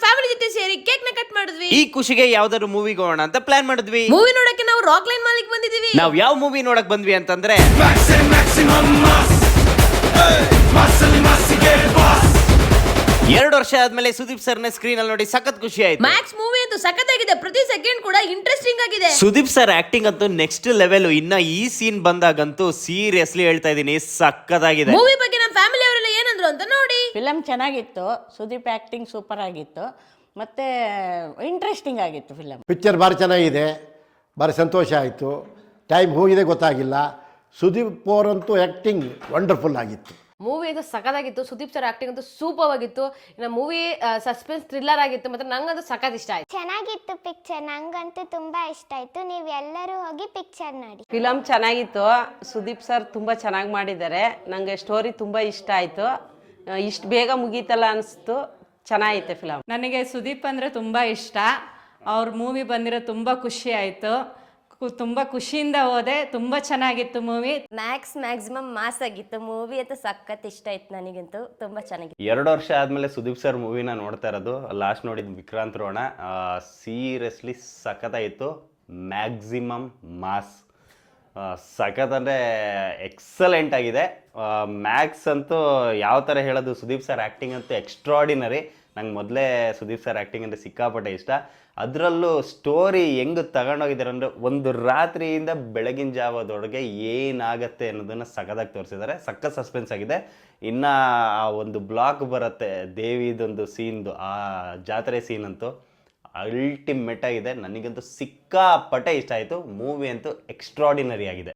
Family ಜೊತೆ ಸೇರಿ cake ನ ಕಟ್ ಮಾಡಿದ್ವಿ. ಈ ಖುಷಿಗೆ ಯಾವ್ದಾದ್ರು ಮೂವಿಗೆ ಹೋಗೋಣ ಅಂತ ಪ್ಲಾನ್ ಮಾಡಿದ್ವಿ. ಮೂವಿ ನೋಡಕ್ಕೆ ನಾವು ರಾಕ್ ಲೈನ್ ಮಾಲಿಗೆ ಬಂದಿದೀವಿ. ನಾವ್ ಯಾವ ಮೂವಿ ನೋಡಕ್ ಬಂದ್ವಿ ಅಂತಂದ್ರೆ 2 ವರ್ಷ ಆದ್ಮೇಲೆ ಸುದೀಪ್ ಸರ್ನ ಸ್ಕ್ರೀನ್ ಅಲ್ಲಿ ನೋಡಿ ಸಖತ್ ಖುಷಿ ಆಯ್ತು. ಮ್ಯಾಕ್ಸ್ ಮೂವಿ ಅಂತೂ ಸಖತ್ತಾಗಿದೆ, ಪ್ರತಿ ಸೆಕೆಂಡ್ ಕೂಡ ಇಂಟ್ರೆಸ್ಟಿಂಗ್ ಆಗಿದೆ. ಸುದೀಪ್ ಸರ್ ಆಕ್ಟಿಂಗ್ ಅಂತೂ ನೆಕ್ಸ್ಟ್ ಲೆವೆಲ್. ಇನ್ನ ಈ ಸೀನ್ ಬಂದಾಗಂತೂ ಸೀರಿಯಸ್ಲಿ ಹೇಳ್ತಾ ಇದೀನಿ, ಸಖತ್ತಾಗಿದೆ. ಮೂವಿ ಬಗ್ಗೆ ನಮ್ಮ ಫ್ಯಾಮಿಲಿ ಅವರೆಲ್ಲ ಏನಂದ್ರು ಅಂತ ನೋಡಿ. ಫಿಲಮ್ ಚೆನ್ನಾಗಿತ್ತು, ಸುದೀಪ್ ಆ್ಯಕ್ಟಿಂಗ್ ಸೂಪರ್ ಆಗಿತ್ತು, ಮತ್ತು ಇಂಟ್ರೆಸ್ಟಿಂಗ್ ಆಗಿತ್ತು ಫಿಲಮ್. ಪಿಕ್ಚರ್ ಭಾರಿ ಚೆನ್ನಾಗಿದೆ, ಭಾರಿ ಸಂತೋಷ ಆಯಿತು. ಟೈಮ್ ಹೋಗಿದೆ ಗೊತ್ತಾಗಿಲ್ಲ. ಸುದೀಪ್ ಅವರಂತೂ ಆ್ಯಕ್ಟಿಂಗ್ ವಂಡರ್ಫುಲ್ ಆಗಿತ್ತು. ಮೂವಿ ಅಂತೂ ಸಖತ್ತಾಗಿತ್ತು. ಸುದೀಪ್ ಸರ್ ಆಕ್ಟಿಂಗ್ ಅಂತೂ ಸೂಪರ್ ಆಗಿತ್ತು. ಇನ್ನು ಮೂವಿ ಸಸ್ಪೆನ್ಸ್ ಥ್ರಿಲ್ಲರ್ ಆಗಿತ್ತು, ಮತ್ತೆ ನಂಗಂತೂ ಸಖತ್ ಇಷ್ಟ ಆಯ್ತು. ಚೆನ್ನಾಗಿತ್ತು ಪಿಕ್ಚರ್, ನಂಗಂತೂ ತುಂಬಾ ಇಷ್ಟ ಆಯ್ತು. ನೀವೆಲ್ಲರೂ ಹೋಗಿ ಪಿಕ್ಚರ್ ನೋಡಿ. ಫಿಲಮ್ ಚೆನ್ನಾಗಿತ್ತು, ಸುದೀಪ್ ಸರ್ ತುಂಬ ಚೆನ್ನಾಗಿ ಮಾಡಿದ್ದಾರೆ. ನನಗೆ ಸ್ಟೋರಿ ತುಂಬ ಇಷ್ಟ ಆಯಿತು. ಇಷ್ಟು ಬೇಗ ಮುಗೀತಲ್ಲ ಅನಿಸ್ತು, ಚೆನ್ನಾಗೈತೆ ಫಿಲಮ್. ನನಗೆ ಸುದೀಪ್ ಅಂದರೆ ತುಂಬ ಇಷ್ಟ. ಅವ್ರ ಮೂವಿ ಬಂದಿರೋ ತುಂಬ ಖುಷಿ ಆಯಿತು, ತುಂಬ ಖುಷಿಯಿಂದ ಹೋದೆ. ತುಂಬ ಚೆನ್ನಾಗಿತ್ತು ಮೂವಿ. ಮ್ಯಾಕ್ಸಿಮಮ್ ಮಾಸ್ ಆಗಿತ್ತು. ಮೂವಿ ಅಂತೂ ಸಖತ್ ಇಷ್ಟ ಆಯ್ತು ನನಗಂತೂ, ತುಂಬ ಚೆನ್ನಾಗಿತ್ತು. 2 ವರ್ಷ ಆದ್ಮೇಲೆ ಸುದೀಪ್ ಸರ್ ಮೂವಿನ ನೋಡ್ತಾ ಇರೋದು. ಲಾಸ್ಟ್ ನೋಡಿದ್ ವಿಕ್ರಾಂತ್ ರೋಣ. ಸೀರಿಯಸ್ಲಿ ಸಖತ್ತಾಗಿತ್ತು. ಮ್ಯಾಕ್ಸಿಮಮ್ ಮಾಸ್ ಸಖತ್ ಅಂದರೆ ಎಕ್ಸಲೆಂಟ್ ಆಗಿದೆ. ಮ್ಯಾಕ್ಸ್ ಅಂತೂ ಯಾವ ಥರ ಹೇಳೋದು, ಸುದೀಪ್ ಸರ್ ಆ್ಯಕ್ಟಿಂಗ್ ಅಂತೂ ಎಕ್ಸ್ಟ್ರಾಡಿನರಿ. ನಂಗೆ ಮೊದಲೇ ಸುದೀಪ್ ಸರ್ ಆ್ಯಕ್ಟಿಂಗ್ ಅಂದರೆ ಸಿಕ್ಕಾಪಟ್ಟೆ ಇಷ್ಟ. ಅದರಲ್ಲೂ ಸ್ಟೋರಿ ಹೆಂಗೆ ತಗೊಂಡೋಗಿದ್ದಾರೆ ಅಂದರೆ, ಒಂದು ರಾತ್ರಿಯಿಂದ ಬೆಳಗಿನ ಜಾವದೊಳಗೆ ಏನಾಗತ್ತೆ ಅನ್ನೋದನ್ನು ಸಖತ್ತಾಗಿ ತೋರಿಸಿದ್ದಾರೆ. ಸಖತ್ ಸಸ್ಪೆನ್ಸ್ ಆಗಿದೆ. ಇನ್ನು ಆ ಒಂದು ಬ್ಲಾಕ್ ಬರುತ್ತೆ ದೇವಿದೊಂದು ಸೀನ್ದು, ಆ ಜಾತ್ರೆ ಸೀನ್ ಅಂತೂ ಅಲ್ಟಿಮೇಟ್ ಆಗಿದೆ. ನನಗಂತೂ ಸಿಕ್ಕಾಪಟ್ಟೆ ಇಷ್ಟ ಆಯಿತು. ಮೂವಿ ಅಂತೂ ಎಕ್ಸ್ಟ್ರಾಡಿನರಿ ಆಗಿದೆ.